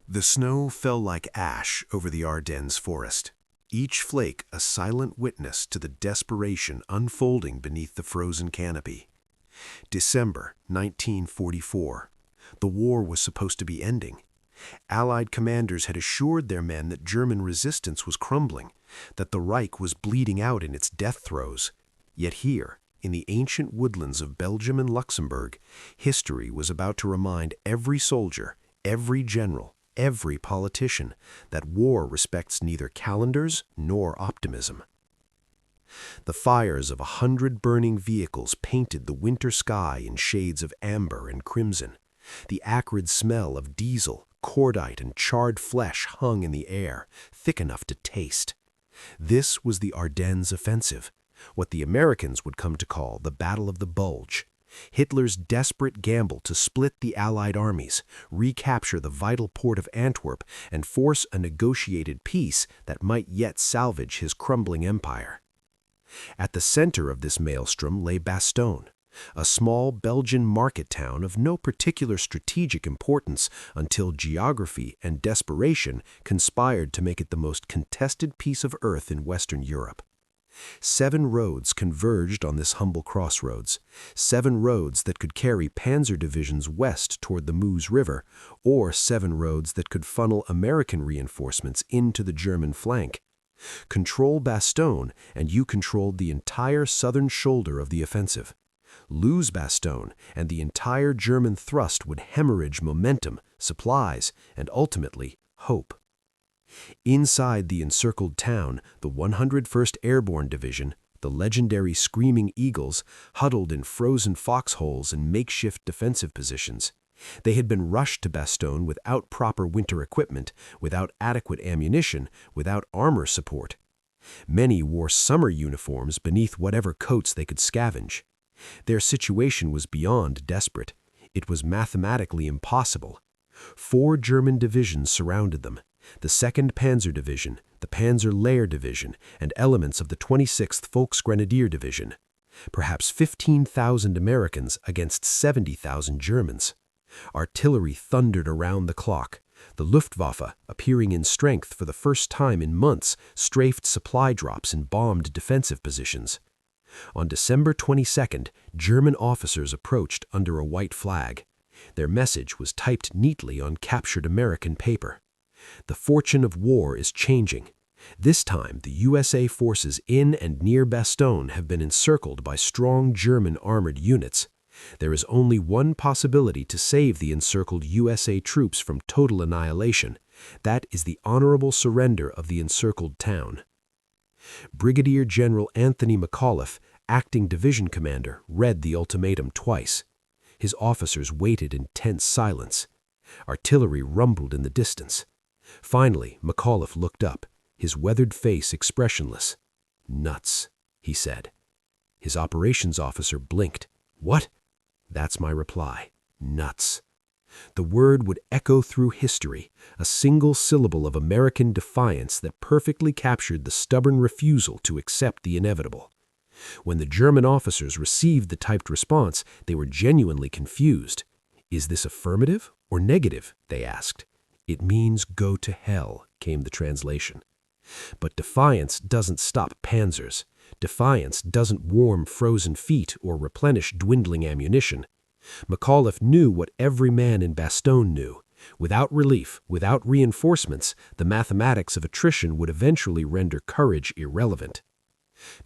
The snow fell like ash over the Ardennes Forest, each flake a silent witness to the desperation unfolding beneath the frozen canopy. December 1944. The war was supposed to be ending. Allied commanders had assured their men that German resistance was crumbling, that the Reich was bleeding out in its death throes. Yet here, in the ancient woodlands of Belgium and Luxembourg, history was about to remind every soldier, every general, every politician that war respects neither calendars nor optimism. The fires of 100 burning vehicles painted the winter sky in shades of amber and crimson. The acrid smell of diesel, cordite, and charred flesh hung in the air, thick enough to taste. This was the Ardennes offensive, what the Americans would come to call the Battle of the Bulge. Hitler's desperate gamble to split the Allied armies, recapture the vital port of Antwerp, and force a negotiated peace that might yet salvage his crumbling empire. At the center of this maelstrom lay Bastogne, a small Belgian market town of no particular strategic importance until geography and desperation conspired to make it the most contested piece of earth in Western Europe. 7 roads converged on this humble crossroads, 7 roads that could carry panzer divisions west toward the Meuse River, or 7 roads that could funnel American reinforcements into the German flank. Control Bastogne, and you controlled the entire southern shoulder of the offensive. Lose Bastogne, and the entire German thrust would hemorrhage momentum, supplies, and ultimately hope. Inside the encircled town, the 101st Airborne Division, the legendary Screaming Eagles, huddled in frozen foxholes and makeshift defensive positions. They had been rushed to Bastogne without proper winter equipment, without adequate ammunition, without armor support. Many wore summer uniforms beneath whatever coats they could scavenge. Their situation was beyond desperate. It was mathematically impossible. 4 German divisions surrounded them. The 2nd Panzer Division, the Panzer Lehr Division, and elements of the 26th Volksgrenadier Division. Perhaps 15,000 Americans against 70,000 Germans. Artillery thundered around the clock. The Luftwaffe, appearing in strength for the first time in months, strafed supply drops and bombed defensive positions. On December 22nd, German officers approached under a white flag. Their message was typed neatly on captured American paper. The fortune of war is changing. This time, the USA forces in and near Bastogne have been encircled by strong German armored units. There is only one possibility to save the encircled USA troops from total annihilation. That is the honorable surrender of the encircled town. Brigadier General Anthony McAuliffe, acting division commander, read the ultimatum twice. His officers waited in tense silence. Artillery rumbled in the distance. Finally, McAuliffe looked up, his weathered face expressionless. "Nuts," he said. His operations officer blinked. "What?" "That's my reply. Nuts." The word would echo through history, a single syllable of American defiance that perfectly captured the stubborn refusal to accept the inevitable. When the German officers received the typed response, they were genuinely confused. "Is this affirmative or negative?" they asked. "It means go to hell," came the translation. But defiance doesn't stop panzers. Defiance doesn't warm frozen feet or replenish dwindling ammunition. McAuliffe knew what every man in Bastogne knew. Without relief, without reinforcements, the mathematics of attrition would eventually render courage irrelevant.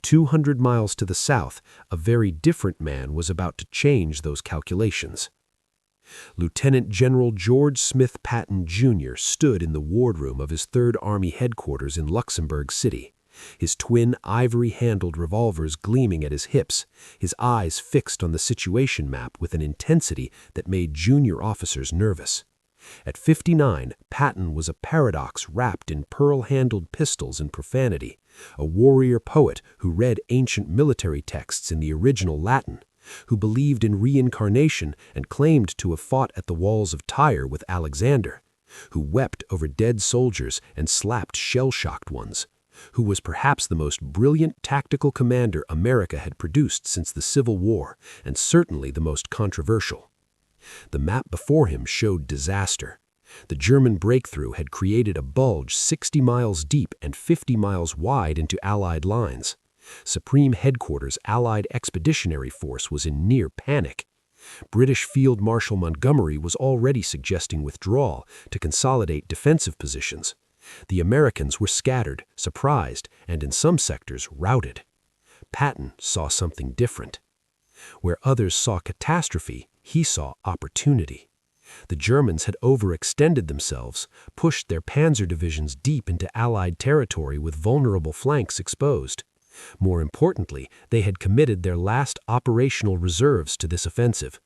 200 miles to the south, a very different man was about to change those calculations. Lieutenant General George Smith Patton, Jr. stood in the wardroom of his 3rd Army headquarters in Luxembourg City, his twin ivory-handled revolvers gleaming at his hips, his eyes fixed on the situation map with an intensity that made junior officers nervous. At 59, Patton was a paradox wrapped in pearl-handled pistols and profanity, a warrior poet who read ancient military texts in the original Latin, who believed in reincarnation and claimed to have fought at the walls of Tyre with Alexander, who wept over dead soldiers and slapped shell-shocked ones, who was perhaps the most brilliant tactical commander America had produced since the Civil War, and certainly the most controversial. The map before him showed disaster. The German breakthrough had created a bulge 60 miles deep and 50 miles wide into Allied lines. Supreme Headquarters Allied Expeditionary Force was in near panic. British Field Marshal Montgomery was already suggesting withdrawal to consolidate defensive positions. The Americans were scattered, surprised, and in some sectors routed. Patton saw something different. Where others saw catastrophe, he saw opportunity. The Germans had overextended themselves, pushed their panzer divisions deep into Allied territory with vulnerable flanks exposed. More importantly, they had committed their last operational reserves to this offensive.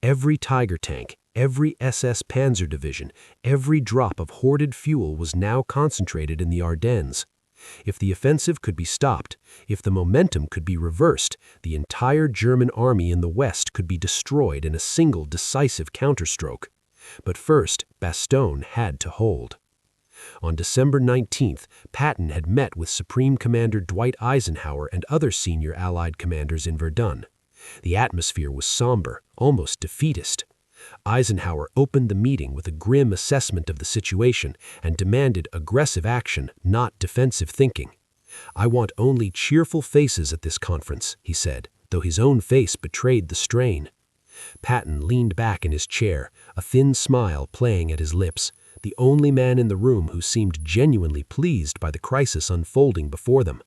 Every Tiger tank, every SS Panzer division, every drop of hoarded fuel was now concentrated in the Ardennes. If the offensive could be stopped, if the momentum could be reversed, the entire German army in the west could be destroyed in a single decisive counterstroke. But first, Bastogne had to hold. On December 19th, Patton had met with Supreme Commander Dwight Eisenhower and other senior Allied commanders in Verdun. The atmosphere was somber, almost defeatist. Eisenhower opened the meeting with a grim assessment of the situation and demanded aggressive action, not defensive thinking. "I want only cheerful faces at this conference," he said, though his own face betrayed the strain. Patton leaned back in his chair, a thin smile playing at his lips, the only man in the room who seemed genuinely pleased by the crisis unfolding before them.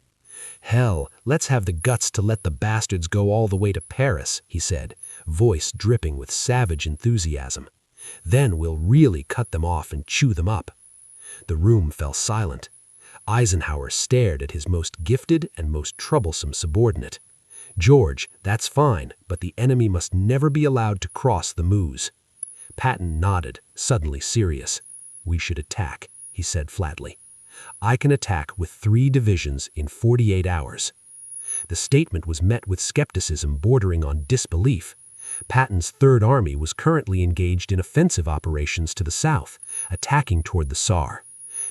"Hell, let's have the guts to let the bastards go all the way to Paris," he said, voice dripping with savage enthusiasm. "Then we'll really cut them off and chew them up." The room fell silent. Eisenhower stared at his most gifted and most troublesome subordinate. "George, that's fine, but the enemy must never be allowed to cross the Meuse." Patton nodded, suddenly serious. "We should attack," he said flatly. "I can attack with 3 divisions in 48 hours." The statement was met with skepticism bordering on disbelief. Patton's Third Army was currently engaged in offensive operations to the south, attacking toward the Saar.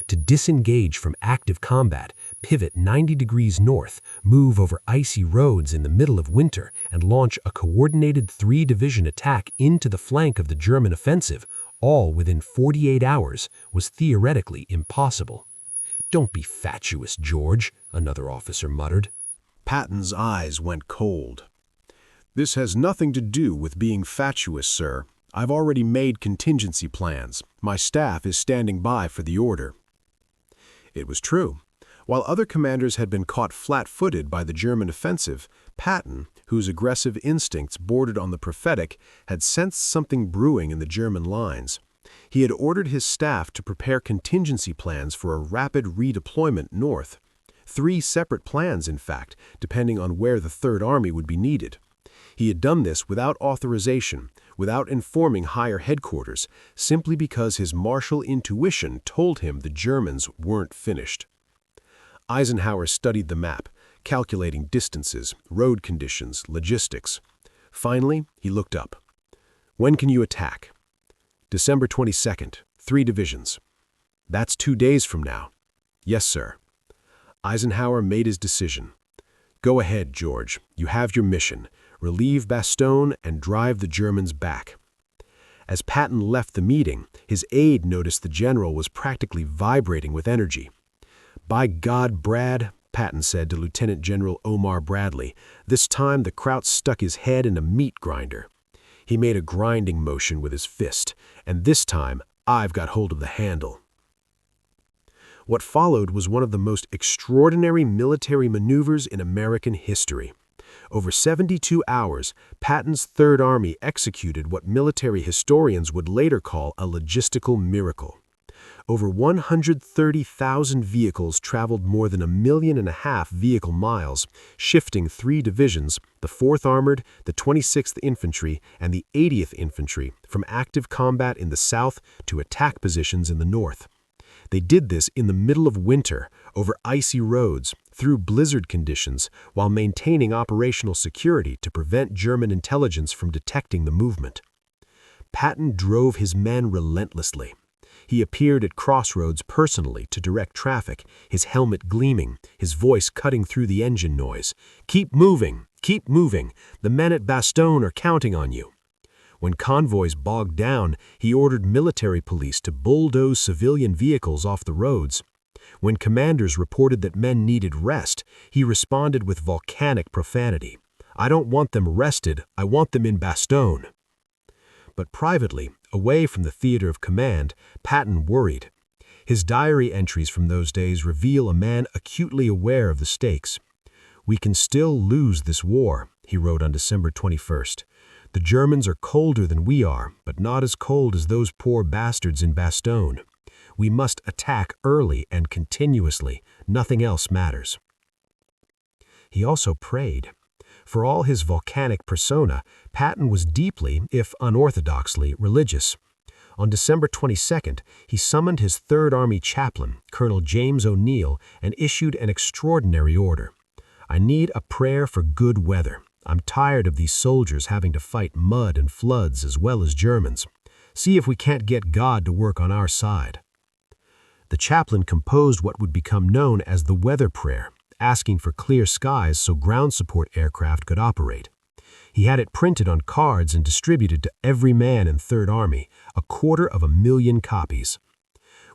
To disengage from active combat, pivot 90 degrees north, move over icy roads in the middle of winter, and launch a coordinated 3-division attack into the flank of the German offensive, all within 48 hours, was theoretically impossible. "Don't be fatuous, George," another officer muttered. Patton's eyes went cold. "This has nothing to do with being fatuous, sir. I've already made contingency plans. My staff is standing by for the order." It was true. While other commanders had been caught flat-footed by the German offensive, Patton, whose aggressive instincts bordered on the prophetic, had sensed something brewing in the German lines. He had ordered his staff to prepare contingency plans for a rapid redeployment north. 3 separate plans, in fact, depending on where the Third Army would be needed. He had done this without authorization, without informing higher headquarters, simply because his martial intuition told him the Germans weren't finished. Eisenhower studied the map, calculating distances, road conditions, logistics. Finally, he looked up. "When can you attack?" "December 22nd, 3 divisions." "That's 2 days from now." "Yes, sir." Eisenhower made his decision. "Go ahead, George. You have your mission. Relieve Bastogne and drive the Germans back." As Patton left the meeting, his aide noticed the general was practically vibrating with energy. "By God, Brad," Patton said to Lieutenant General Omar Bradley, this time the Kraut stuck his head in a meat grinder. He made a grinding motion with his fist, and this time I've got hold of the handle. What followed was one of the most extraordinary military maneuvers in American history. Over 72 hours, Patton's Third Army executed what military historians would later call a logistical miracle. Over 130,000 vehicles traveled more than 1.5 million vehicle miles, shifting 3 divisions, the 4th Armored, the 26th Infantry, and the 80th Infantry, from active combat in the south to attack positions in the north. They did this in the middle of winter, over icy roads, through blizzard conditions, while maintaining operational security to prevent German intelligence from detecting the movement. Patton drove his men relentlessly. He appeared at crossroads personally to direct traffic, his helmet gleaming, his voice cutting through the engine noise. "Keep moving! Keep moving! The men at Bastogne are counting on you." When convoys bogged down, he ordered military police to bulldoze civilian vehicles off the roads. When commanders reported that men needed rest, he responded with volcanic profanity. "I don't want them rested, I want them in Bastogne." But privately, away from the theater of command, Patton worried. His diary entries from those days reveal a man acutely aware of the stakes. "We can still lose this war," he wrote on December 21st. "The Germans are colder than we are, but not as cold as those poor bastards in Bastogne. We must attack early and continuously. Nothing else matters." He also prayed. For all his volcanic persona, Patton was deeply, if unorthodoxly, religious. On December 22nd, he summoned his Third Army chaplain, Colonel James O'Neill, and issued an extraordinary order. "I need a prayer for good weather. I'm tired of these soldiers having to fight mud and floods as well as Germans. See if we can't get God to work on our side." The chaplain composed what would become known as the weather prayer, asking for clear skies so ground support aircraft could operate. He had it printed on cards and distributed to every man in Third Army, 250,000 copies.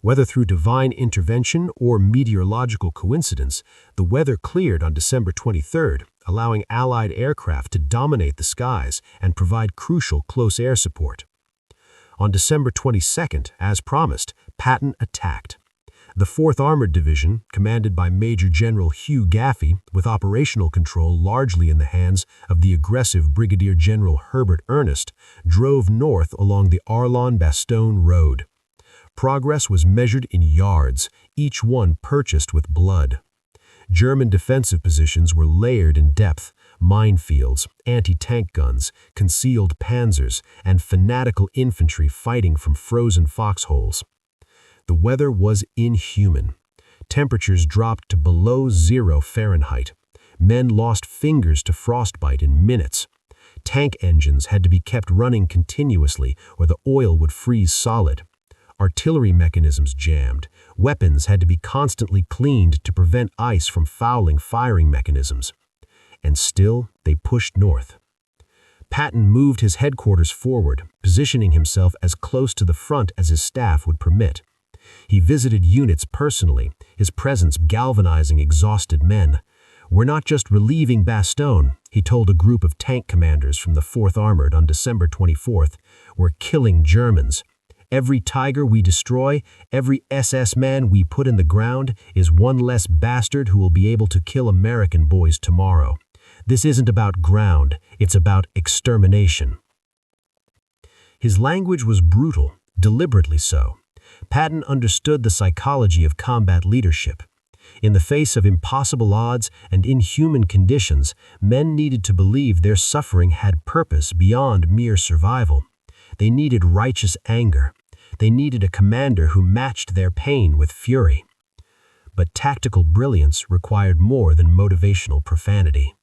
Whether through divine intervention or meteorological coincidence, the weather cleared on December 23rd, allowing Allied aircraft to dominate the skies and provide crucial close air support. On December 22nd, as promised, Patton attacked. The 4th Armored Division, commanded by Major General Hugh Gaffey, with operational control largely in the hands of the aggressive Brigadier General Herbert Ernest, drove north along the Arlon-Bastogne road. Progress was measured in yards, each one purchased with blood. German defensive positions were layered in depth, minefields, anti-tank guns, concealed panzers, and fanatical infantry fighting from frozen foxholes. The weather was inhuman. Temperatures dropped to below 0 Fahrenheit. Men lost fingers to frostbite in minutes. Tank engines had to be kept running continuously or the oil would freeze solid. Artillery mechanisms jammed. Weapons had to be constantly cleaned to prevent ice from fouling firing mechanisms. And still, they pushed north. Patton moved his headquarters forward, positioning himself as close to the front as his staff would permit. He visited units personally, his presence galvanizing exhausted men. "We're not just relieving Bastogne," he told a group of tank commanders from the 4th Armored on December 24th. "We're killing Germans. Every Tiger we destroy, every SS man we put in the ground is one less bastard who will be able to kill American boys tomorrow. This isn't about ground, it's about extermination." His language was brutal, deliberately so. Patton understood the psychology of combat leadership. In the face of impossible odds and inhuman conditions, men needed to believe their suffering had purpose beyond mere survival. They needed righteous anger. They needed a commander who matched their pain with fury. But tactical brilliance required more than motivational profanity.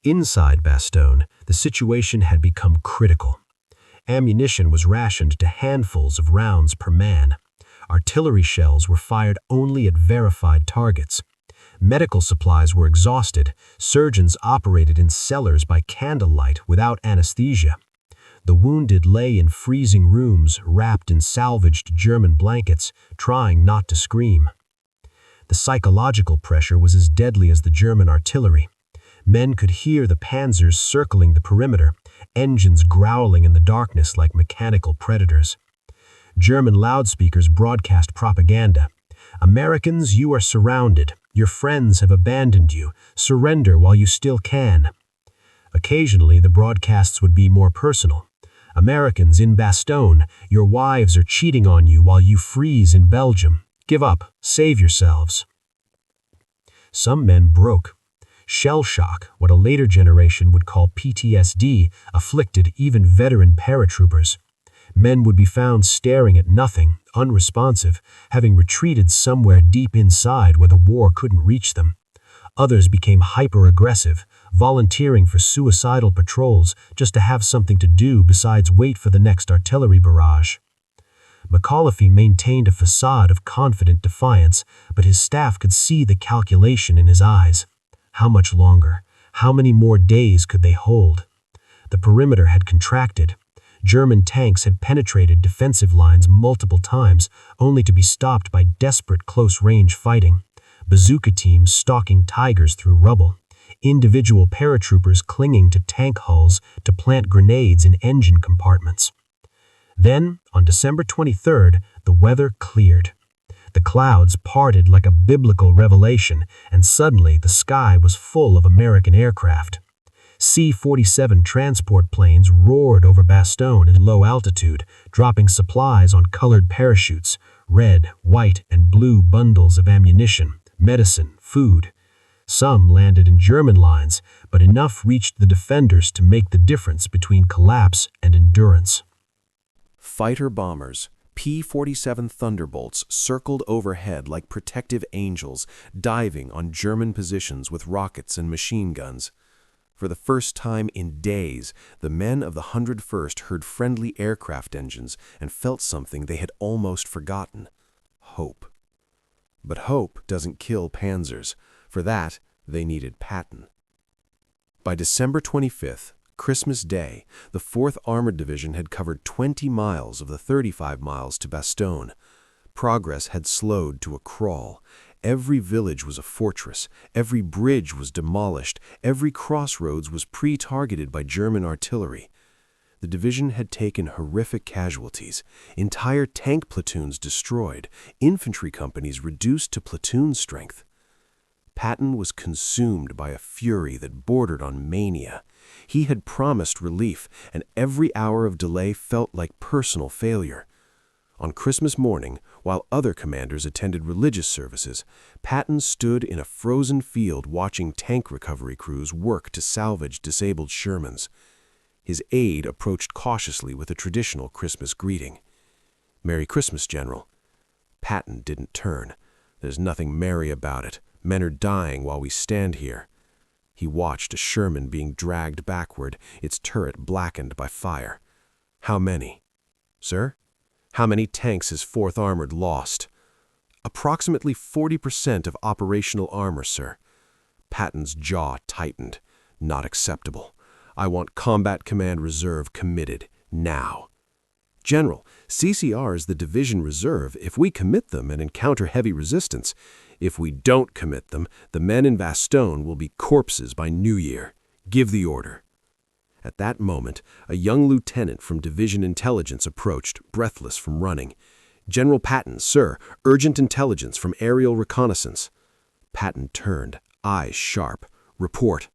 Inside Bastogne, the situation had become critical. Ammunition was rationed to handfuls of rounds per man. Artillery shells were fired only at verified targets. Medical supplies were exhausted. Surgeons operated in cellars by candlelight without anesthesia. The wounded lay in freezing rooms wrapped in salvaged German blankets, trying not to scream. The psychological pressure was as deadly as the German artillery. Men could hear the panzers circling the perimeter, engines growling in the darkness like mechanical predators. German loudspeakers broadcast propaganda. "Americans, you are surrounded. Your friends have abandoned you. Surrender while you still can." Occasionally, the broadcasts would be more personal. "Americans in Bastogne, your wives are cheating on you while you freeze in Belgium. Give up. Save yourselves." Some men broke. Shell shock, what a later generation would call PTSD, afflicted even veteran paratroopers. Men would be found staring at nothing, unresponsive, having retreated somewhere deep inside where the war couldn't reach them. Others became hyper-aggressive, volunteering for suicidal patrols just to have something to do besides wait for the next artillery barrage. McAuliffe maintained a facade of confident defiance, but his staff could see the calculation in his eyes. How much longer? How many more days could they hold? The perimeter had contracted. German tanks had penetrated defensive lines multiple times, only to be stopped by desperate close-range fighting. Bazooka teams stalking tigers through rubble. Individual paratroopers clinging to tank hulls to plant grenades in engine compartments. Then, on December 23rd, the weather cleared. The clouds parted like a biblical revelation, and suddenly the sky was full of American aircraft. C-47 transport planes roared over Bastogne at low altitude, dropping supplies on colored parachutes, red, white, and blue bundles of ammunition, medicine, food. Some landed in German lines, but enough reached the defenders to make the difference between collapse and endurance. Fighter bombers, P-47 Thunderbolts, circled overhead like protective angels, diving on German positions with rockets and machine guns. For the first time in days, the men of the 101st heard friendly aircraft engines and felt something they had almost forgotten: hope. But hope doesn't kill panzers. For that, they needed Patton. By December 25th, Christmas Day, the 4th Armored Division had covered 20 miles of the 35 miles to Bastogne. Progress had slowed to a crawl. Every village was a fortress, every bridge was demolished, every crossroads was pre-targeted by German artillery. The division had taken horrific casualties, entire tank platoons destroyed, infantry companies reduced to platoon strength. Patton was consumed by a fury that bordered on mania. He had promised relief, and every hour of delay felt like personal failure. On Christmas morning, while other commanders attended religious services, Patton stood in a frozen field watching tank recovery crews work to salvage disabled Shermans. His aide approached cautiously with a traditional Christmas greeting. "Merry Christmas, General." Patton didn't turn. "There's nothing merry about it. Men are dying while we stand here." He watched a Sherman being dragged backward, its turret blackened by fire. "How many?" "Sir? How many tanks has 4th Armored lost?" "Approximately 40% of operational armor, sir." Patton's jaw tightened. "Not acceptable. I want Combat Command Reserve committed, now." "General, CCR is the division reserve if we commit them and encounter heavy resistance. If we don't commit them, the men in Bastogne will be corpses by New Year. Give the order." At that moment, a young lieutenant from Division Intelligence approached, breathless from running. "General Patton, sir, urgent intelligence from aerial reconnaissance." Patton turned, eyes sharp. "Report."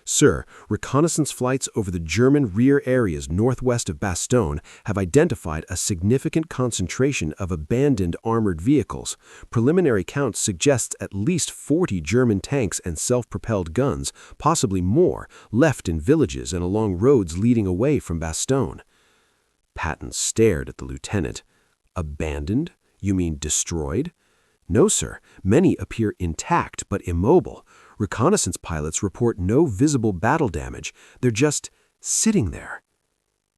"Sir, reconnaissance flights over the German rear areas northwest of Bastogne have identified a significant concentration of abandoned armored vehicles. Preliminary counts suggest at least 40 German tanks and self-propelled guns, possibly more, left in villages and along roads leading away from Bastogne." Patton stared at the lieutenant. "Abandoned? You mean destroyed?" "No, sir. Many appear intact but immobile. Reconnaissance pilots report no visible battle damage. They're just sitting there."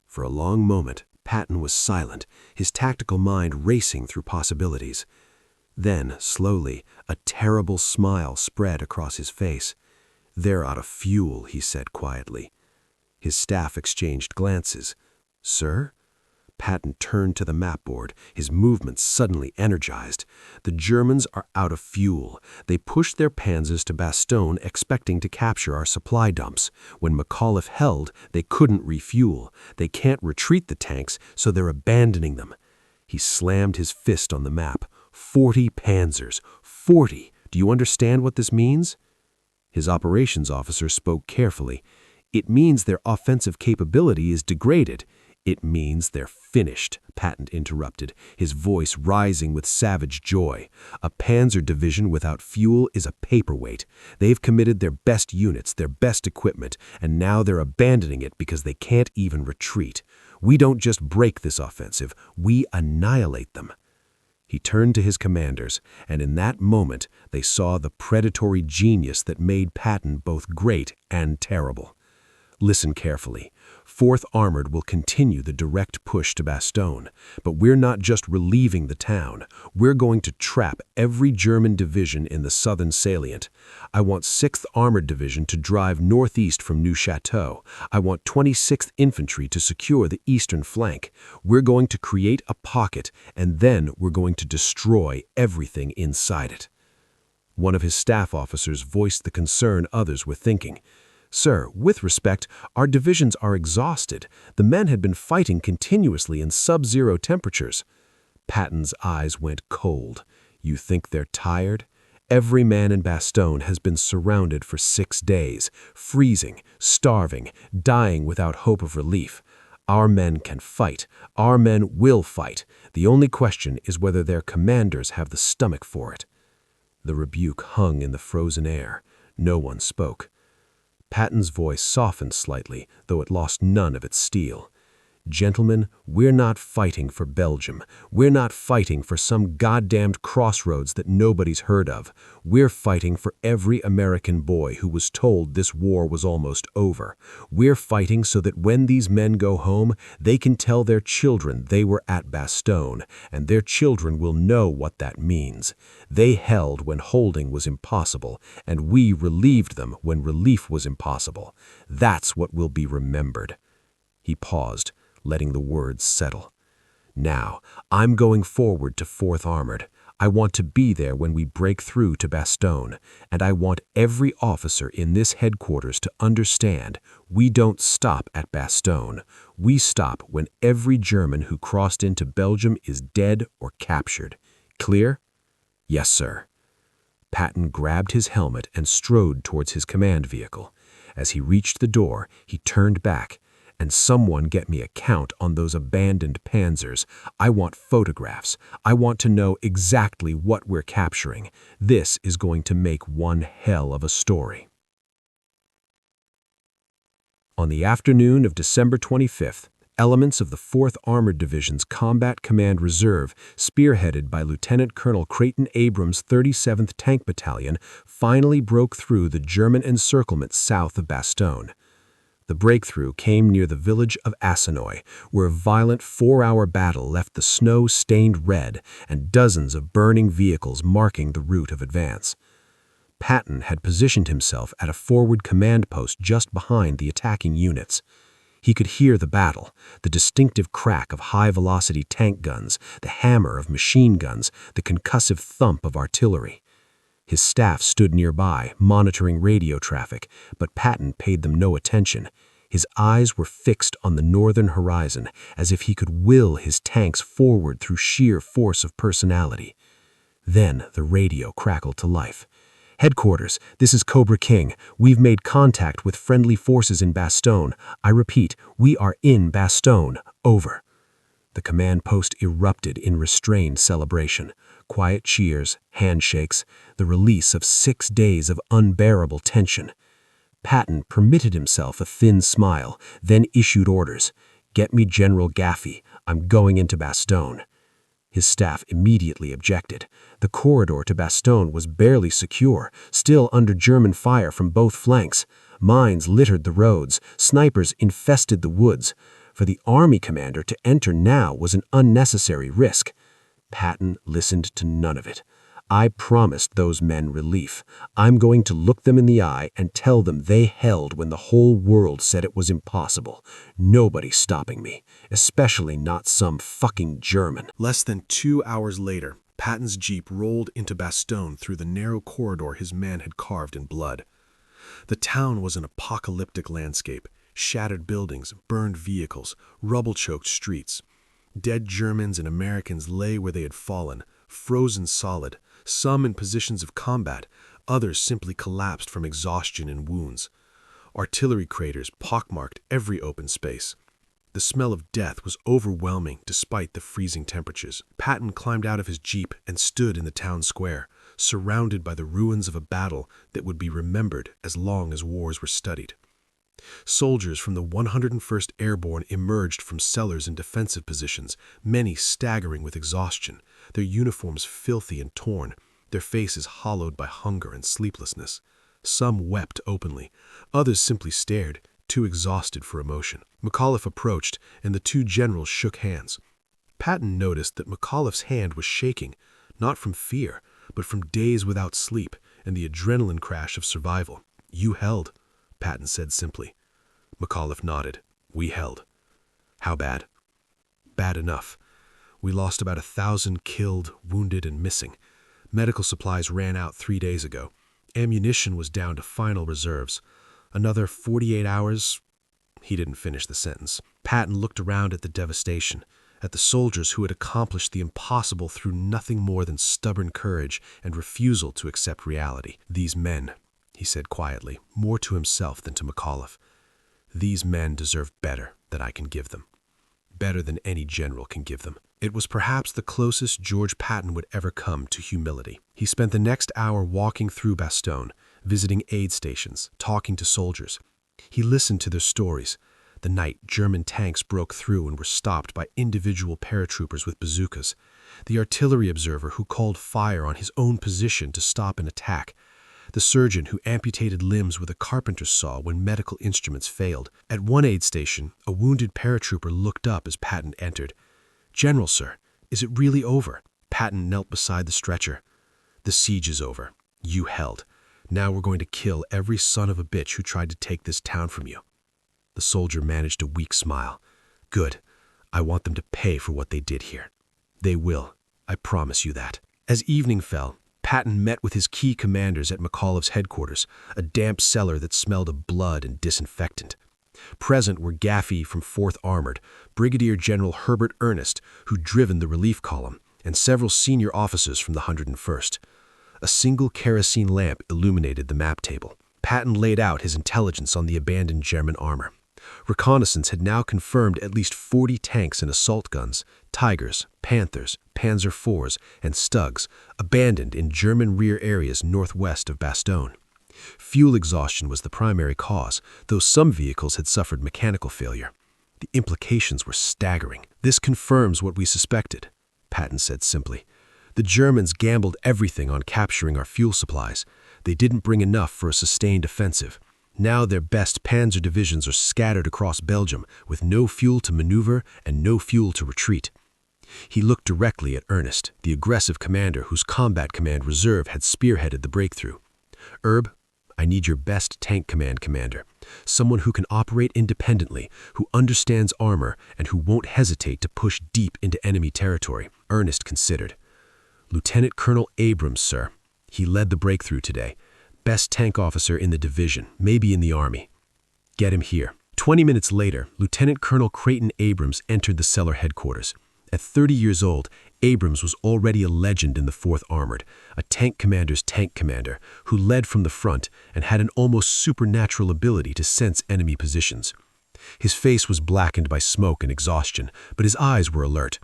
For a long moment, Patton was silent, his tactical mind racing through possibilities. Then, slowly, a terrible smile spread across his face. "They're out of fuel," he said quietly. His staff exchanged glances. "Sir?" Patton turned to the mapboard, his movements suddenly energized. "The Germans are out of fuel. They pushed their panzers to Bastogne expecting to capture our supply dumps. When McAuliffe held, they couldn't refuel. They can't retreat the tanks, so they're abandoning them." He slammed his fist on the map. 40 panzers. 40! Do you understand what this means?" His operations officer spoke carefully. "It means their offensive capability is degraded." "It means they're finished," Patton interrupted, his voice rising with savage joy. "A panzer division without fuel is a paperweight. They've committed their best units, their best equipment, and now they're abandoning it because they can't even retreat. We don't just break this offensive, we annihilate them." He turned to his commanders, and in that moment they saw the predatory genius that made Patton both great and terrible. "Listen carefully. 4th Armored will continue the direct push to Bastogne, but we're not just relieving the town. We're going to trap every German division in the southern salient. I want 6th Armored Division to drive northeast from New Chateau. I want 26th Infantry to secure the eastern flank. We're going to create a pocket, and then we're going to destroy everything inside it. One of his staff officers voiced the concern others were thinking. Sir, with respect, our divisions are exhausted. The men had been fighting continuously in sub-zero temperatures. Patton's eyes went cold. You think they're tired? Every man in Bastogne has been surrounded for 6 days, freezing, starving, dying without hope of relief. Our men can fight. Our men will fight. The only question is whether their commanders have the stomach for it. The rebuke hung in the frozen air. No one spoke. Patton's voice softened slightly, though it lost none of its steel. Gentlemen, we're not fighting for Belgium. We're not fighting for some goddamned crossroads that nobody's heard of. We're fighting for every American boy who was told this war was almost over. We're fighting so that when these men go home, they can tell their children they were at Bastogne, and their children will know what that means. They held when holding was impossible, and we relieved them when relief was impossible. That's what will be remembered. He paused, letting the words settle. Now, I'm going forward to 4th Armored. I want to be there when we break through to Bastogne, and I want every officer in this headquarters to understand we don't stop at Bastogne. We stop when every German who crossed into Belgium is dead or captured. Clear? Yes, sir. Patton grabbed his helmet and strode towards his command vehicle. As he reached the door, he turned back. And someone get me a count on those abandoned panzers. I want photographs. I want to know exactly what we're capturing. This is going to make one hell of a story. On the afternoon of December 25th, elements of the 4th Armored Division's Combat Command Reserve, spearheaded by Lieutenant Colonel Creighton Abrams' 37th Tank Battalion, finally broke through the German encirclement south of Bastogne. The breakthrough came near the village of Bastogne, where a violent 4-hour battle left the snow stained red and dozens of burning vehicles marking the route of advance. Patton had positioned himself at a forward command post just behind the attacking units. He could hear the battle, the distinctive crack of high-velocity tank guns, the hammer of machine guns, the concussive thump of artillery. His staff stood nearby, monitoring radio traffic, but Patton paid them no attention. His eyes were fixed on the northern horizon, as if he could will his tanks forward through sheer force of personality. Then the radio crackled to life. Headquarters, this is Cobra King. We've made contact with friendly forces in Bastogne. I repeat, we are in Bastogne. Over. The command post erupted in restrained celebration. Quiet cheers, handshakes, the release of 6 days of unbearable tension. Patton permitted himself a thin smile, then issued orders. Get me General Gaffey. I'm going into Bastogne. His staff immediately objected. The corridor to Bastogne was barely secure, still under German fire from both flanks. Mines littered the roads, snipers infested the woods. For the army commander to enter now was an unnecessary risk. Patton listened to none of it. I promised those men relief. I'm going to look them in the eye and tell them they held when the whole world said it was impossible. Nobody's stopping me, especially not some fucking German. Less than 2 hours later, Patton's jeep rolled into Bastogne through the narrow corridor his man had carved in blood. The town was an apocalyptic landscape. Shattered buildings, burned vehicles, rubble-choked streets. Dead Germans and Americans lay where they had fallen, frozen solid, some in positions of combat, others simply collapsed from exhaustion and wounds. Artillery craters pockmarked every open space. The smell of death was overwhelming despite the freezing temperatures. Patton climbed out of his jeep and stood in the town square, surrounded by the ruins of a battle that would be remembered as long as wars were studied. Soldiers from the 101st Airborne emerged from cellars in defensive positions, many staggering with exhaustion, their uniforms filthy and torn, their faces hollowed by hunger and sleeplessness. Some wept openly, others simply stared, too exhausted for emotion. McAuliffe approached, and the two generals shook hands. Patton noticed that McAuliffe's hand was shaking, not from fear, but from days without sleep and the adrenaline crash of survival. "You held," Patton said simply. McAuliffe nodded. "We held." "How bad?" "Bad enough. We lost about 1,000 killed, wounded, and missing. Medical supplies ran out 3 days ago. Ammunition was down to final reserves. Another 48 hours—" He didn't finish the sentence. Patton looked around at the devastation, at the soldiers who had accomplished the impossible through nothing more than stubborn courage and refusal to accept reality. "These men," he said quietly, more to himself than to McAuliffe, "these men deserve better than I can give them. Better than any general can give them." It was perhaps the closest George Patton would ever come to humility. He spent the next hour walking through Bastogne, visiting aid stations, talking to soldiers. He listened to their stories. The night German tanks broke through and were stopped by individual paratroopers with bazookas. The artillery observer who called fire on his own position to stop an attack. The surgeon who amputated limbs with a carpenter's saw when medical instruments failed. At one aid station, a wounded paratrooper looked up as Patton entered. "General, sir, is it really over?" Patton knelt beside the stretcher. "The siege is over. You held. Now we're going to kill every son of a bitch who tried to take this town from you." The soldier managed a weak smile. "Good. I want them to pay for what they did here. They will. I promise you that." As evening fell, Patton met with his key commanders at McAuliffe's headquarters, a damp cellar that smelled of blood and disinfectant. Present were Gaffey from 4th Armored, Brigadier General Herbert Ernest, who'd driven the relief column, and several senior officers from the 101st. A single kerosene lamp illuminated the map table. Patton laid out his intelligence on the abandoned German armor. Reconnaissance had now confirmed at least 40 tanks and assault guns, Tigers, Panthers, Panzer IVs, and Stugs, abandoned in German rear areas northwest of Bastogne. Fuel exhaustion was the primary cause, though some vehicles had suffered mechanical failure. The implications were staggering. "This confirms what we suspected," Patton said simply. "The Germans gambled everything on capturing our fuel supplies. They didn't bring enough for a sustained offensive. Now their best panzer divisions are scattered across Belgium, with no fuel to maneuver and no fuel to retreat." He looked directly at Ernest, the aggressive commander whose Combat Command Reserve had spearheaded the breakthrough. "Herb, I need your best tank command commander, someone who can operate independently, who understands armor, and who won't hesitate to push deep into enemy territory." Ernest considered. "Lieutenant Colonel Abrams, sir. He led the breakthrough today. Best tank officer in the division, maybe in the army. Get him here." 20 minutes later, Lieutenant Colonel Creighton Abrams entered the cellar headquarters. At 30 years old, Abrams was already a legend in the 4th Armored, a tank commander's tank commander who led from the front and had an almost supernatural ability to sense enemy positions. His face was blackened by smoke and exhaustion, but his eyes were alert.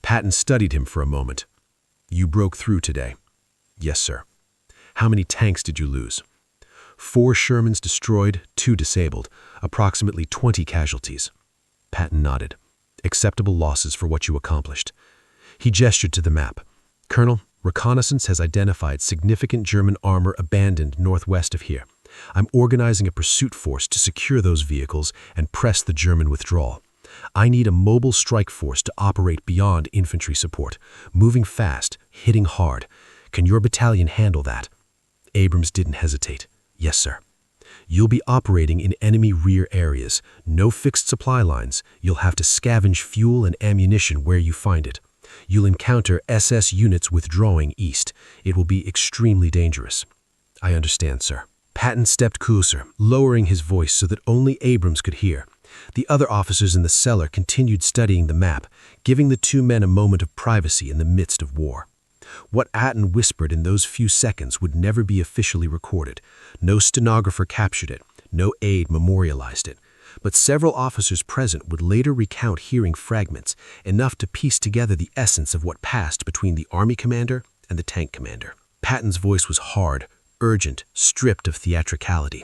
Patton studied him for a moment. "You broke through today." "Yes, sir." "How many tanks did you lose?" 4 Shermans destroyed, 2 disabled, approximately 20 casualties." Patton nodded. "Acceptable losses for what you accomplished." He gestured to the map. "Colonel, reconnaissance has identified significant German armor abandoned northwest of here. I'm organizing a pursuit force to secure those vehicles and press the German withdrawal. I need a mobile strike force to operate beyond infantry support, moving fast, hitting hard. Can your battalion handle that?" Abrams didn't hesitate. "Yes, sir." "You'll be operating in enemy rear areas. No fixed supply lines. You'll have to scavenge fuel and ammunition where you find it. You'll encounter SS units withdrawing east. It will be extremely dangerous." "I understand, sir." Patton stepped closer, lowering his voice so that only Abrams could hear. The other officers in the cellar continued studying the map, giving the two men a moment of privacy in the midst of war. What Patton whispered in those few seconds would never be officially recorded. No stenographer captured it, no aide memorialized it. But several officers present would later recount hearing fragments, enough to piece together the essence of what passed between the army commander and the tank commander. Patton's voice was hard, urgent, stripped of theatricality.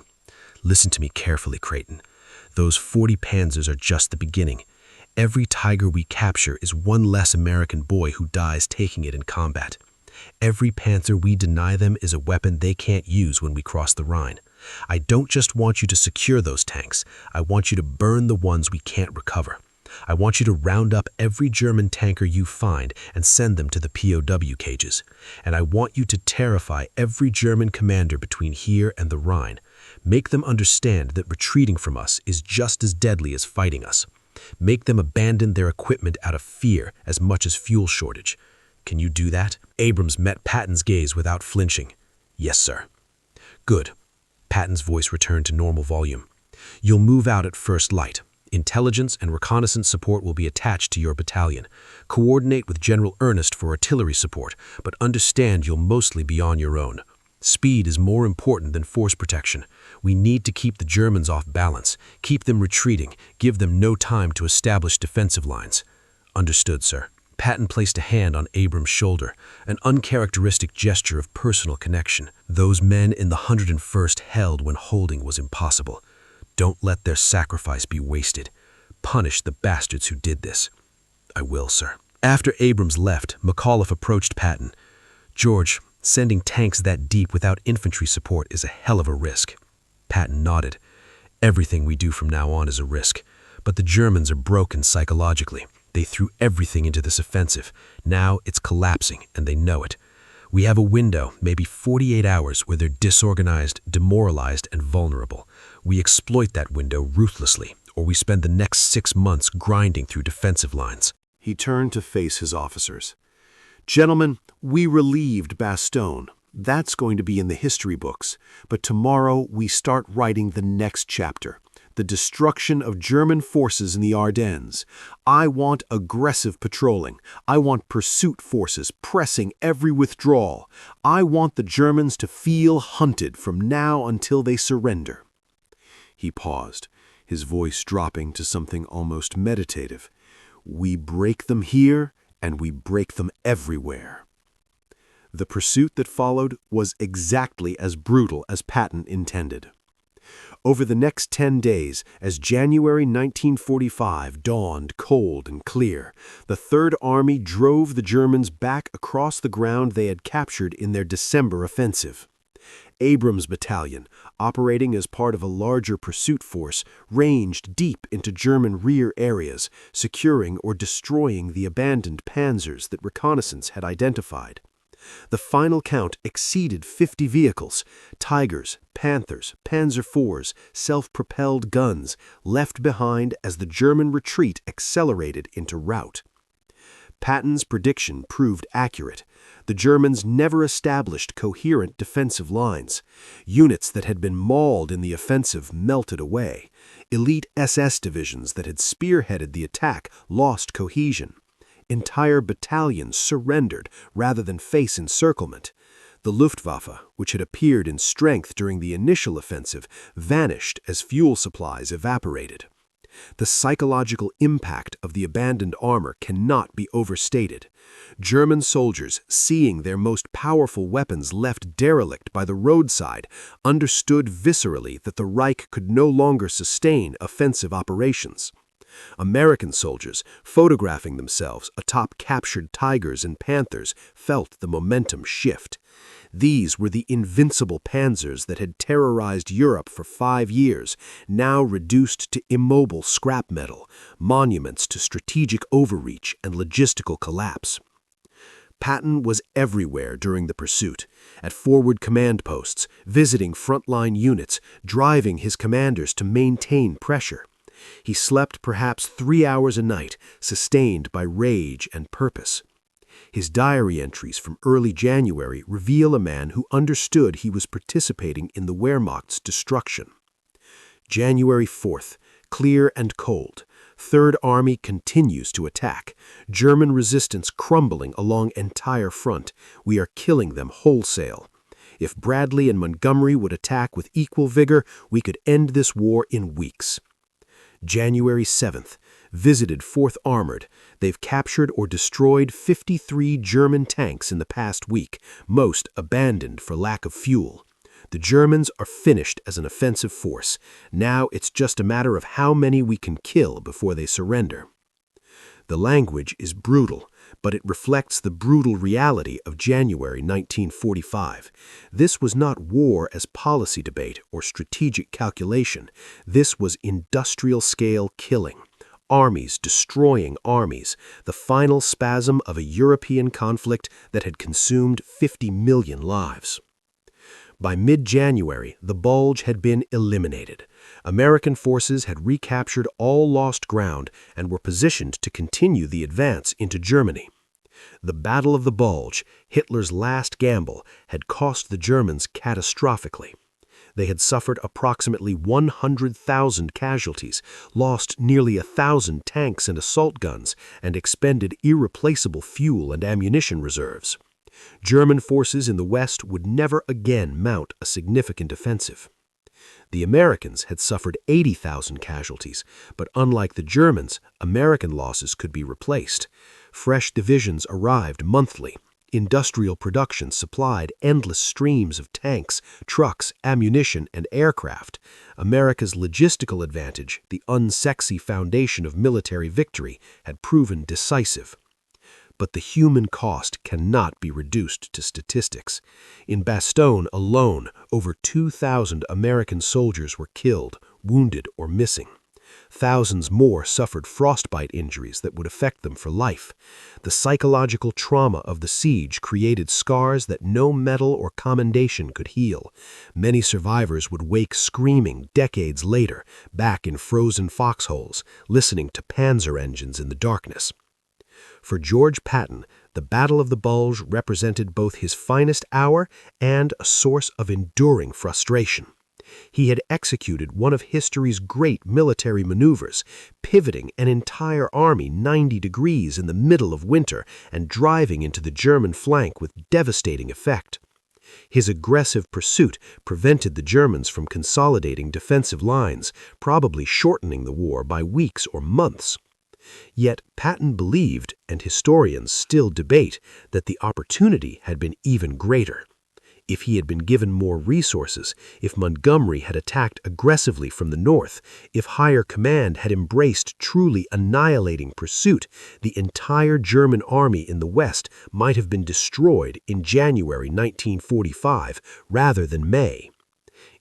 "Listen to me carefully, Creighton. Those 40 Panzers are just the beginning. Every Tiger we capture is one less American boy who dies taking it in combat. Every Panther we deny them is a weapon they can't use when we cross the Rhine. I don't just want you to secure those tanks. I want you to burn the ones we can't recover. I want you to round up every German tanker you find and send them to the POW cages. And I want you to terrify every German commander between here and the Rhine. Make them understand that retreating from us is just as deadly as fighting us. Make them abandon their equipment out of fear as much as fuel shortage. Can you do that? Abrams met Patton's gaze without flinching. Yes, sir. Good. Patton's voice returned to normal volume. You'll move out at first light. Intelligence and reconnaissance support will be attached to your battalion. Coordinate with General Ernest for artillery support, but understand you'll mostly be on your own. Speed is more important than force protection. We need to keep the Germans off balance, keep them retreating, give them no time to establish defensive lines. Understood, sir. Patton placed a hand on Abrams' shoulder, an uncharacteristic gesture of personal connection. Those men in the 101st held when holding was impossible. Don't let their sacrifice be wasted. Punish the bastards who did this. I will, sir. After Abrams left, McAuliffe approached Patton. George, sending tanks that deep without infantry support is a hell of a risk. Patton nodded. Everything we do from now on is a risk. But the Germans are broken psychologically. They threw everything into this offensive. Now it's collapsing, and they know it. We have a window, maybe 48 hours, where they're disorganized, demoralized, and vulnerable. We exploit that window ruthlessly, or we spend the next 6 months grinding through defensive lines. He turned to face his officers. Gentlemen, we relieved Bastogne. That's going to be in the history books. But tomorrow we start writing the next chapter. The destruction of German forces in the Ardennes. I want aggressive patrolling. I want pursuit forces pressing every withdrawal. I want the Germans to feel hunted from now until they surrender. He paused, his voice dropping to something almost meditative. We break them here, and we break them everywhere. The pursuit that followed was exactly as brutal as Patton intended. Over the next 10 days, as January 1945 dawned cold and clear, the Third Army drove the Germans back across the ground they had captured in their December offensive. Abrams' battalion, operating as part of a larger pursuit force, ranged deep into German rear areas, securing or destroying the abandoned panzers that reconnaissance had identified. The final count exceeded 50 vehicles, Tigers, Panthers, Panzer IVs, self-propelled guns, left behind as the German retreat accelerated into rout. Patton's prediction proved accurate. The Germans never established coherent defensive lines. Units that had been mauled in the offensive melted away. Elite SS divisions that had spearheaded the attack lost cohesion. Entire battalions surrendered rather than face encirclement. The Luftwaffe, which had appeared in strength during the initial offensive, vanished as fuel supplies evaporated. The psychological impact of the abandoned armor cannot be overstated. German soldiers, seeing their most powerful weapons left derelict by the roadside, understood viscerally that the Reich could no longer sustain offensive operations. American soldiers, photographing themselves atop captured Tigers and Panthers, felt the momentum shift. These were the invincible panzers that had terrorized Europe for 5 years, now reduced to immobile scrap metal, monuments to strategic overreach and logistical collapse. Patton was everywhere during the pursuit, at forward command posts, visiting frontline units, driving his commanders to maintain pressure. He slept perhaps 3 hours a night, sustained by rage and purpose. His diary entries from early January reveal a man who understood he was participating in the Wehrmacht's destruction. January 4th, clear and cold. Third Army continues to attack. German resistance crumbling along entire front. We are killing them wholesale. If Bradley and Montgomery would attack with equal vigor, we could end this war in weeks. January 7th, visited 4th Armored. They've captured or destroyed 53 German tanks in the past week, most abandoned for lack of fuel. The Germans are finished as an offensive force. Now it's just a matter of how many we can kill before they surrender. The language is brutal, but it reflects the brutal reality of January 1945. This was not war as policy debate or strategic calculation. This was industrial-scale killing. Armies destroying armies, the final spasm of a European conflict that had consumed 50 million lives. By mid-January, the Bulge had been eliminated. American forces had recaptured all lost ground and were positioned to continue the advance into Germany. The Battle of the Bulge, Hitler's last gamble, had cost the Germans catastrophically. They had suffered approximately 100,000 casualties, lost nearly 1,000 tanks and assault guns, and expended irreplaceable fuel and ammunition reserves. German forces in the West would never again mount a significant offensive. The Americans had suffered 80,000 casualties, but unlike the Germans, American losses could be replaced. Fresh divisions arrived monthly. Industrial production supplied endless streams of tanks, trucks, ammunition, and aircraft. America's logistical advantage, the unsexy foundation of military victory, had proven decisive. But the human cost cannot be reduced to statistics. In Bastogne alone, over 2,000 American soldiers were killed, wounded, or missing. Thousands more suffered frostbite injuries that would affect them for life. The psychological trauma of the siege created scars that no medal or commendation could heal. Many survivors would wake screaming decades later, back in frozen foxholes, listening to Panzer engines in the darkness. For George Patton, the Battle of the Bulge represented both his finest hour and a source of enduring frustration. He had executed one of history's great military maneuvers, pivoting an entire army 90 degrees in the middle of winter and driving into the German flank with devastating effect. His aggressive pursuit prevented the Germans from consolidating defensive lines, probably shortening the war by weeks or months. Yet Patton believed, and historians still debate, that the opportunity had been even greater. If he had been given more resources, if Montgomery had attacked aggressively from the north, if higher command had embraced truly annihilating pursuit, the entire German army in the West might have been destroyed in January 1945 rather than May.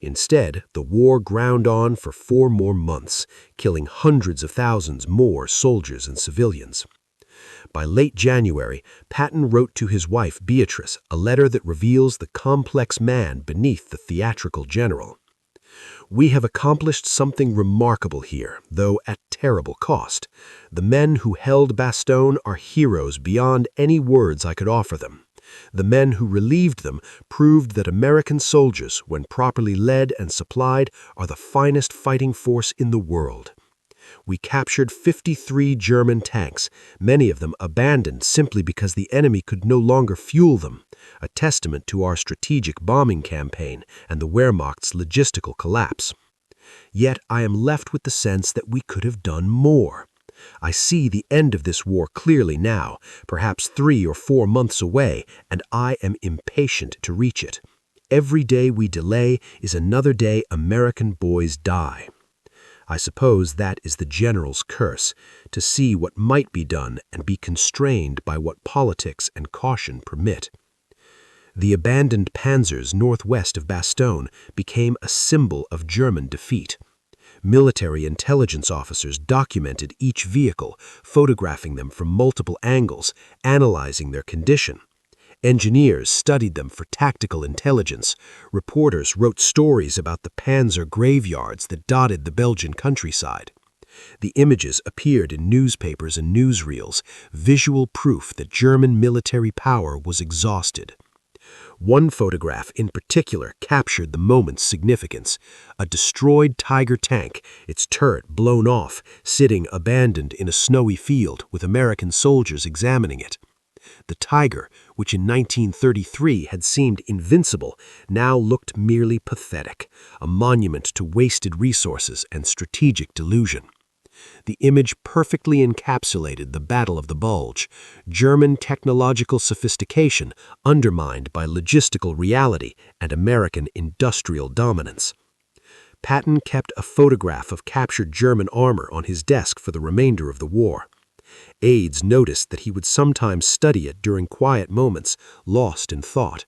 Instead, the war ground on for 4 more months, killing hundreds of thousands more soldiers and civilians. By late January, Patton wrote to his wife Beatrice a letter that reveals the complex man beneath the theatrical general. "We have accomplished something remarkable here, though at terrible cost. The men who held Bastogne are heroes beyond any words I could offer them. The men who relieved them proved that American soldiers, when properly led and supplied, are the finest fighting force in the world. We captured 53 German tanks, many of them abandoned simply because the enemy could no longer fuel them, a testament to our strategic bombing campaign and the Wehrmacht's logistical collapse. Yet I am left with the sense that we could have done more. I see the end of this war clearly now, perhaps 3 or 4 months away, and I am impatient to reach it. Every day we delay is another day American boys die." I suppose that is the general's curse, to see what might be done and be constrained by what politics and caution permit. The abandoned panzers northwest of Bastogne became a symbol of German defeat. Military intelligence officers documented each vehicle, photographing them from multiple angles, analyzing their condition. Engineers studied them for tactical intelligence. Reporters wrote stories about the panzer graveyards that dotted the Belgian countryside. The images appeared in newspapers and newsreels, visual proof that German military power was exhausted. One photograph in particular captured the moment's significance. A destroyed Tiger tank, its turret blown off, sitting abandoned in a snowy field with American soldiers examining it. The Tiger, which in 1933 had seemed invincible, now looked merely pathetic, a monument to wasted resources and strategic delusion. The image perfectly encapsulated the Battle of the Bulge, German technological sophistication undermined by logistical reality and American industrial dominance. Patton kept a photograph of captured German armor on his desk for the remainder of the war. Aides noticed that he would sometimes study it during quiet moments, lost in thought.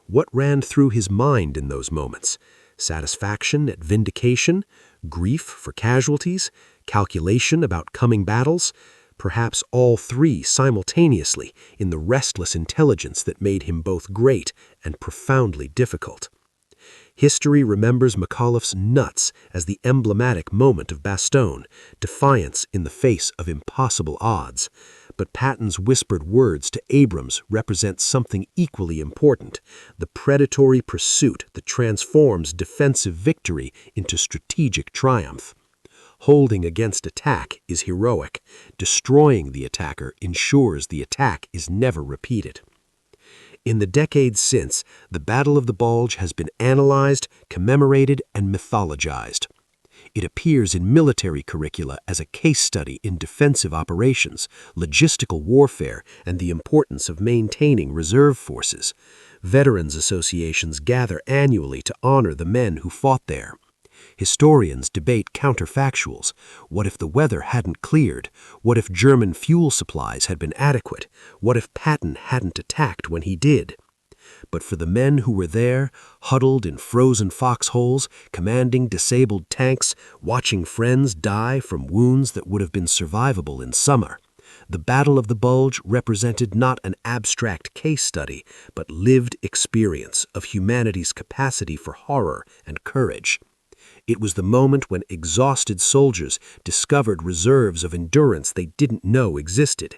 What ran through his mind in those moments? Satisfaction at vindication? Grief for casualties? Calculation about coming battles? Perhaps all three simultaneously in the restless intelligence that made him both great and profoundly difficult. History remembers McAuliffe's nuts as the emblematic moment of Bastogne, defiance in the face of impossible odds. But Patton's whispered words to Abrams represent something equally important, the predatory pursuit that transforms defensive victory into strategic triumph. Holding against attack is heroic. Destroying the attacker ensures the attack is never repeated. In the decades since, the Battle of the Bulge has been analyzed, commemorated, and mythologized. It appears in military curricula as a case study in defensive operations, logistical warfare, and the importance of maintaining reserve forces. Veterans associations gather annually to honor the men who fought there. Historians debate counterfactuals. What if the weather hadn't cleared? What if German fuel supplies had been adequate? What if Patton hadn't attacked when he did? But for the men who were there, huddled in frozen foxholes, commanding disabled tanks, watching friends die from wounds that would have been survivable in summer, the Battle of the Bulge represented not an abstract case study, but lived experience of humanity's capacity for horror and courage. It was the moment when exhausted soldiers discovered reserves of endurance they didn't know existed.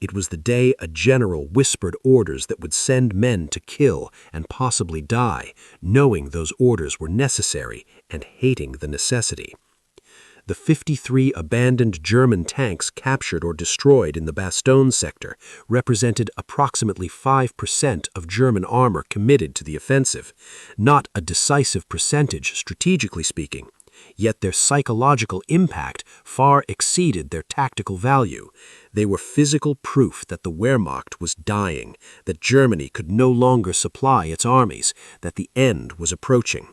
It was the day a general whispered orders that would send men to kill and possibly die, knowing those orders were necessary and hating the necessity. The 53 abandoned German tanks captured or destroyed in the Bastogne sector represented approximately 5% of German armor committed to the offensive, not a decisive percentage strategically speaking. Yet their psychological impact far exceeded their tactical value. They were physical proof that the Wehrmacht was dying, that Germany could no longer supply its armies, that the end was approaching.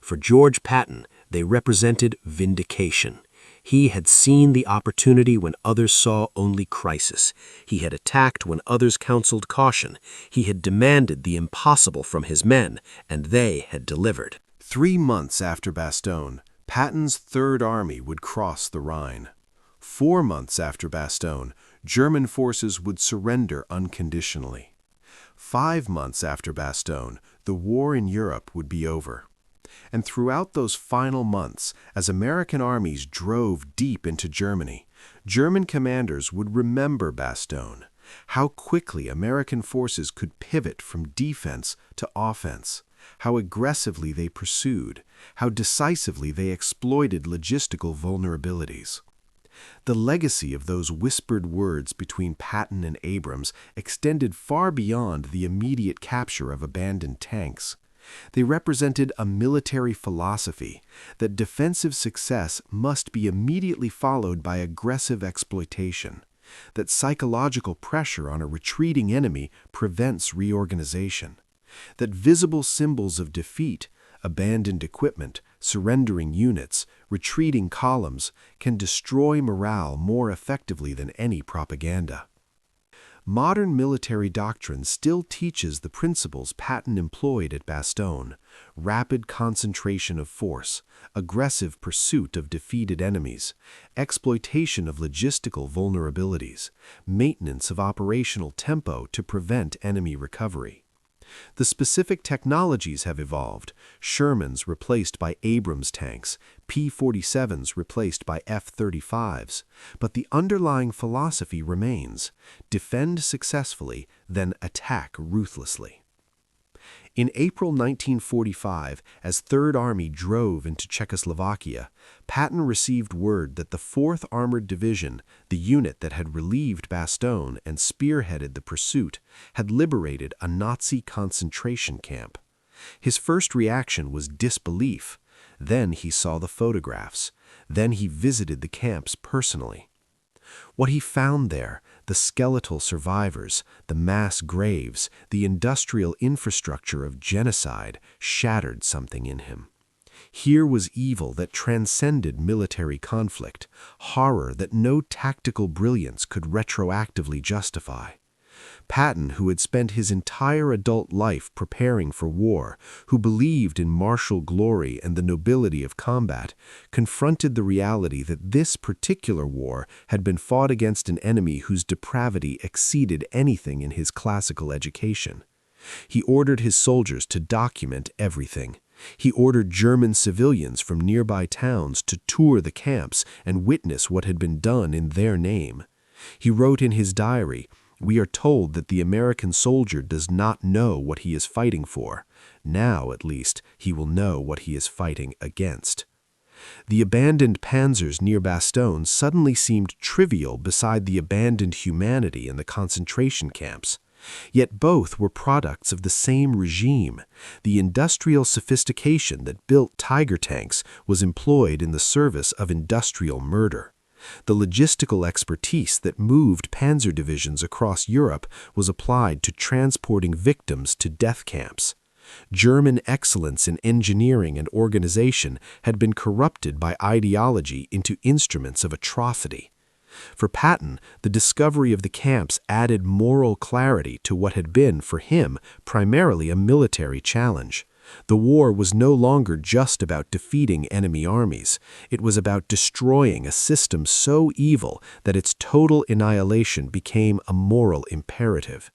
For George Patton, they represented vindication. He had seen the opportunity when others saw only crisis. He had attacked when others counseled caution. He had demanded the impossible from his men, and they had delivered. 3 months after Bastogne, Patton's Third Army would cross the Rhine. 4 months after Bastogne, German forces would surrender unconditionally. 5 months after Bastogne, the war in Europe would be over. And throughout those final months, as American armies drove deep into Germany, German commanders would remember Bastogne, how quickly American forces could pivot from defense to offense, how aggressively they pursued, how decisively they exploited logistical vulnerabilities. The legacy of those whispered words between Patton and Abrams extended far beyond the immediate capture of abandoned tanks. They represented a military philosophy that defensive success must be immediately followed by aggressive exploitation, that psychological pressure on a retreating enemy prevents reorganization, that visible symbols of defeat, abandoned equipment, surrendering units, retreating columns, can destroy morale more effectively than any propaganda. Modern military doctrine still teaches the principles Patton employed at Bastogne: rapid concentration of force, aggressive pursuit of defeated enemies, exploitation of logistical vulnerabilities, maintenance of operational tempo to prevent enemy recovery. The specific technologies have evolved: Shermans replaced by Abrams tanks, P-47s replaced by F-35s, but the underlying philosophy remains: defend successfully, then attack ruthlessly. In April 1945, as Third Army drove into Czechoslovakia, Patton received word that the 4th Armored Division, the unit that had relieved Bastogne and spearheaded the pursuit, had liberated a Nazi concentration camp. His first reaction was disbelief. Then he saw the photographs. Then he visited the camps personally. What he found there, the skeletal survivors, the mass graves, the industrial infrastructure of genocide, shattered something in him. Here was evil that transcended military conflict, horror that no tactical brilliance could retroactively justify. Patton, who had spent his entire adult life preparing for war, who believed in martial glory and the nobility of combat, confronted the reality that this particular war had been fought against an enemy whose depravity exceeded anything in his classical education. He ordered his soldiers to document everything. He ordered German civilians from nearby towns to tour the camps and witness what had been done in their name. He wrote in his diary, "We are told that the American soldier does not know what he is fighting for. Now, at least, he will know what he is fighting against." The abandoned panzers near Bastogne suddenly seemed trivial beside the abandoned humanity in the concentration camps. Yet both were products of the same regime. The industrial sophistication that built Tiger tanks was employed in the service of industrial murder. The logistical expertise that moved panzer divisions across Europe was applied to transporting victims to death camps. German excellence in engineering and organization had been corrupted by ideology into instruments of atrocity. For Patton, the discovery of the camps added moral clarity to what had been, for him, primarily a military challenge. The war was no longer just about defeating enemy armies. It was about destroying a system so evil that its total annihilation became a moral imperative.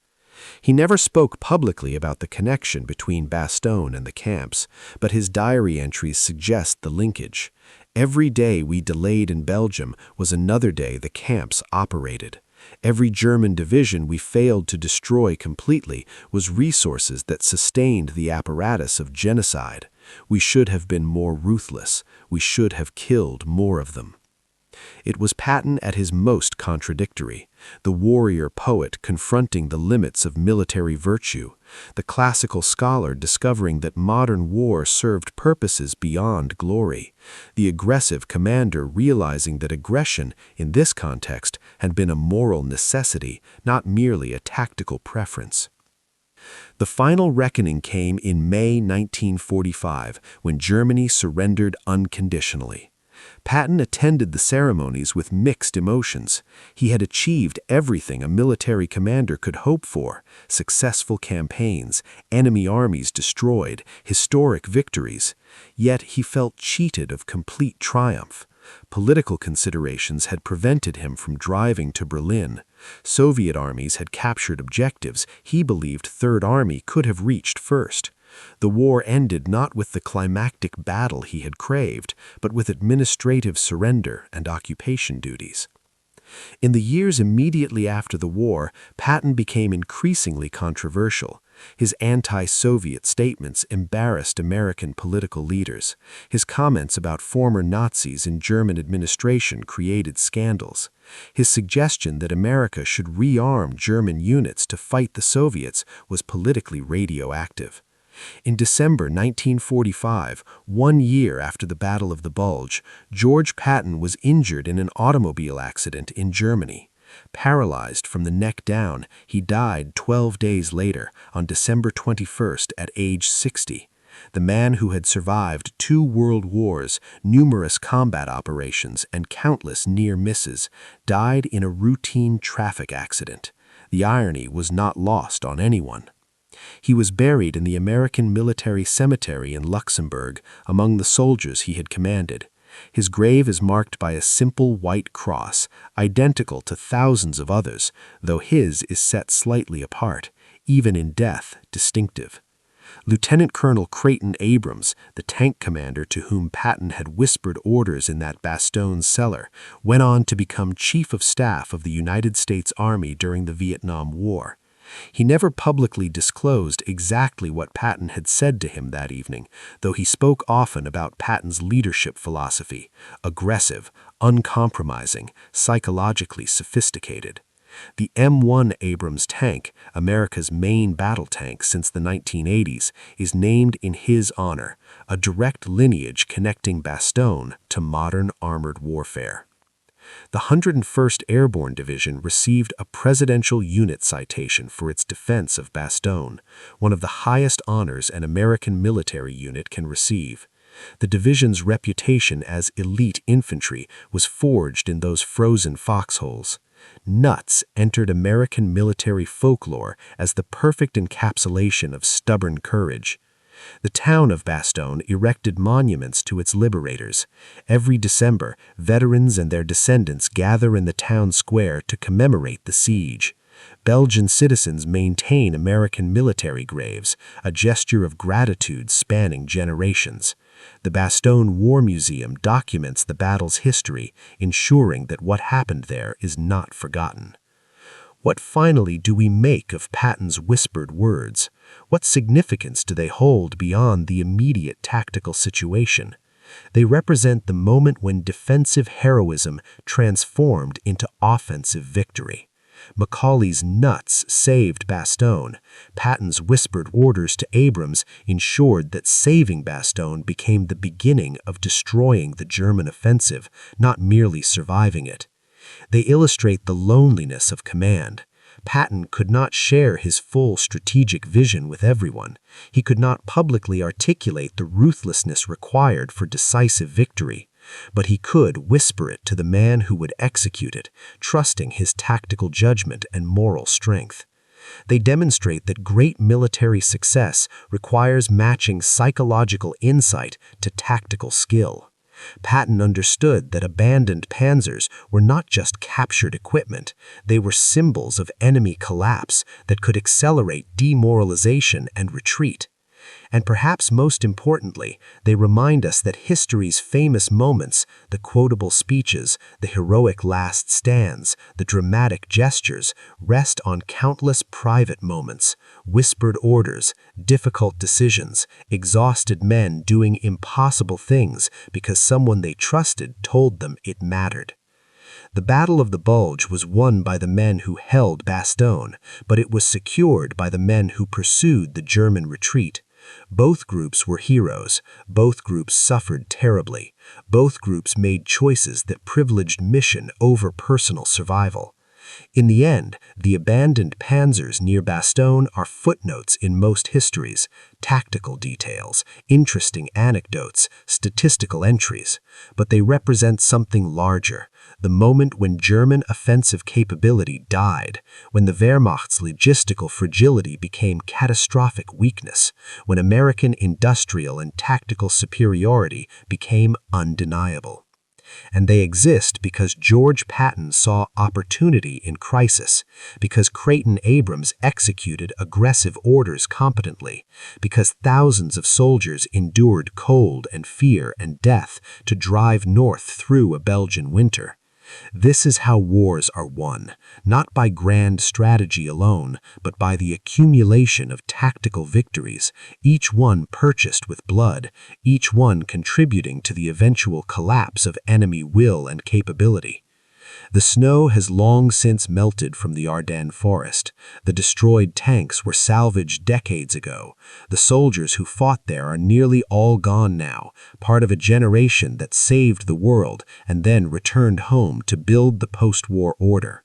He never spoke publicly about the connection between Bastogne and the camps, but his diary entries suggest the linkage. Every day we delayed in Belgium was another day the camps operated. Every German division we failed to destroy completely was resources that sustained the apparatus of genocide. We should have been more ruthless. We should have killed more of them. It was Patton at his most contradictory, the warrior poet confronting the limits of military virtue, the classical scholar discovering that modern war served purposes beyond glory, the aggressive commander realizing that aggression, in this context, had been a moral necessity, not merely a tactical preference. The final reckoning came in May 1945, when Germany surrendered unconditionally. Patton attended the ceremonies with mixed emotions. He had achieved everything a military commander could hope for: successful campaigns, enemy armies destroyed, historic victories. Yet he felt cheated of complete triumph. Political considerations had prevented him from driving to Berlin. Soviet armies had captured objectives he believed Third Army could have reached first. The war ended not with the climactic battle he had craved, but with administrative surrender and occupation duties. In the years immediately after the war, Patton became increasingly controversial. His anti-Soviet statements embarrassed American political leaders. His comments about former Nazis in German administration created scandals. His suggestion that America should rearm German units to fight the Soviets was politically radioactive. In December 1945, 1 year after the Battle of the Bulge, George Patton was injured in an automobile accident in Germany. Paralyzed from the neck down, he died 12 days later, on December 21st at age 60. The man who had survived 2 world wars, numerous combat operations, and countless near misses, died in a routine traffic accident. The irony was not lost on anyone. He was buried in the American Military Cemetery in Luxembourg among the soldiers he had commanded. His grave is marked by a simple white cross, identical to thousands of others, though his is set slightly apart, even in death distinctive. Lieutenant Colonel Creighton Abrams, the tank commander to whom Patton had whispered orders in that Bastogne cellar, went on to become Chief of Staff of the United States Army during the Vietnam War. He never publicly disclosed exactly what Patton had said to him that evening, though he spoke often about Patton's leadership philosophy: aggressive, uncompromising, psychologically sophisticated. The M1 Abrams tank, America's main battle tank since the 1980s, is named in his honor, a direct lineage connecting Bastogne to modern armored warfare. The 101st Airborne Division received a Presidential Unit Citation for its defense of Bastogne, one of the highest honors an American military unit can receive. The division's reputation as elite infantry was forged in those frozen foxholes. Nuts entered American military folklore as the perfect encapsulation of stubborn courage. The town of Bastogne erected monuments to its liberators. Every December, veterans and their descendants gather in the town square to commemorate the siege. Belgian citizens maintain American military graves, a gesture of gratitude spanning generations. The Bastogne War Museum documents the battle's history, ensuring that what happened there is not forgotten. What finally do we make of Patton's whispered words? What significance do they hold beyond the immediate tactical situation? They represent the moment when defensive heroism transformed into offensive victory. Macaulay's nuts saved Bastogne. Patton's whispered orders to Abrams ensured that saving Bastogne became the beginning of destroying the German offensive, not merely surviving it. They illustrate the loneliness of command. Patton could not share his full strategic vision with everyone. He could not publicly articulate the ruthlessness required for decisive victory. But he could whisper it to the man who would execute it, trusting his tactical judgment and moral strength. They demonstrate that great military success requires matching psychological insight to tactical skill. Patton understood that abandoned panzers were not just captured equipment, they were symbols of enemy collapse that could accelerate demoralization and retreat. And perhaps most importantly, they remind us that history's famous moments, the quotable speeches, the heroic last stands, the dramatic gestures, rest on countless private moments, whispered orders, difficult decisions, exhausted men doing impossible things because someone they trusted told them it mattered. The Battle of the Bulge was won by the men who held Bastogne, but it was secured by the men who pursued the German retreat. Both groups were heroes. Both groups suffered terribly. Both groups made choices that privileged mission over personal survival. In the end, the abandoned panzers near Bastogne are footnotes in most histories, tactical details, interesting anecdotes, statistical entries, but they represent something larger, the moment when German offensive capability died, when the Wehrmacht's logistical fragility became catastrophic weakness, when American industrial and tactical superiority became undeniable. And they exist because George Patton saw opportunity in crisis, because Creighton Abrams executed aggressive orders competently, because thousands of soldiers endured cold and fear and death to drive north through a Belgian winter. This is how wars are won, not by grand strategy alone, but by the accumulation of tactical victories, each one purchased with blood, each one contributing to the eventual collapse of enemy will and capability. The snow has long since melted from the Ardennes Forest. The destroyed tanks were salvaged decades ago. The soldiers who fought there are nearly all gone now, part of a generation that saved the world and then returned home to build the post-war order.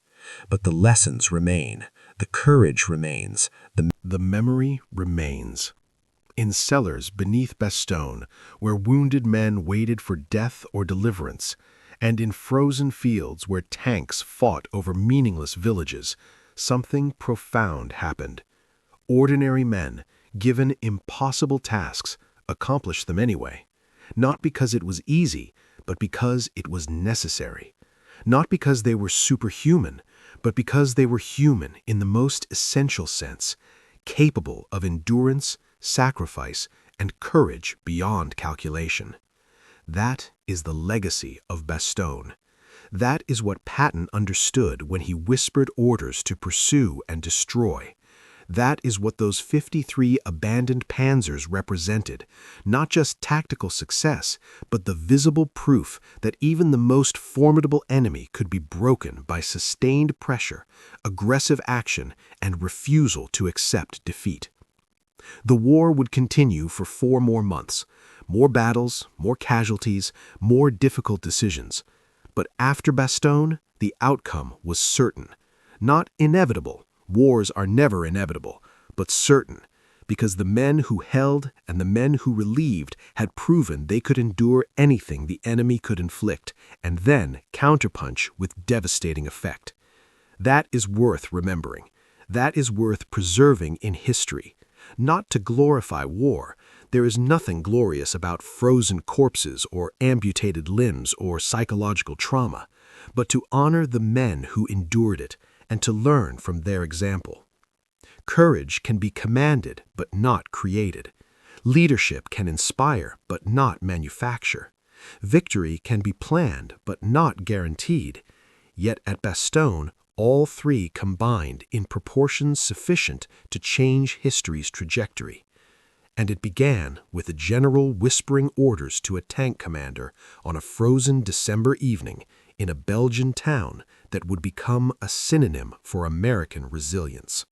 But the lessons remain. The courage remains. The memory remains. In cellars beneath Bastogne, where wounded men waited for death or deliverance, and in frozen fields where tanks fought over meaningless villages, something profound happened. Ordinary men, given impossible tasks, accomplished them anyway. Not because it was easy, but because it was necessary. Not because they were superhuman, but because they were human in the most essential sense, capable of endurance, sacrifice, and courage beyond calculation. That is the legacy of Bastogne. That is what Patton understood when he whispered orders to pursue and destroy. That is what those 53 abandoned panzers represented, not just tactical success, but the visible proof that even the most formidable enemy could be broken by sustained pressure, aggressive action, and refusal to accept defeat. The war would continue for 4 more months. More battles, more casualties, more difficult decisions. But after Bastogne, the outcome was certain. Not inevitable. Wars are never inevitable, but certain. because the men who held and the men who relieved had proven they could endure anything the enemy could inflict and then counterpunch with devastating effect. That is worth remembering. That is worth preserving in history. Not to glorify war. There is nothing glorious about frozen corpses or amputated limbs or psychological trauma, but to honor the men who endured it and to learn from their example. Courage can be commanded but not created. Leadership can inspire but not manufacture. Victory can be planned but not guaranteed. Yet at Bastogne, all three combined in proportions sufficient to change history's trajectory. And it began with a general whispering orders to a tank commander on a frozen December evening in a Belgian town that would become a synonym for American resilience.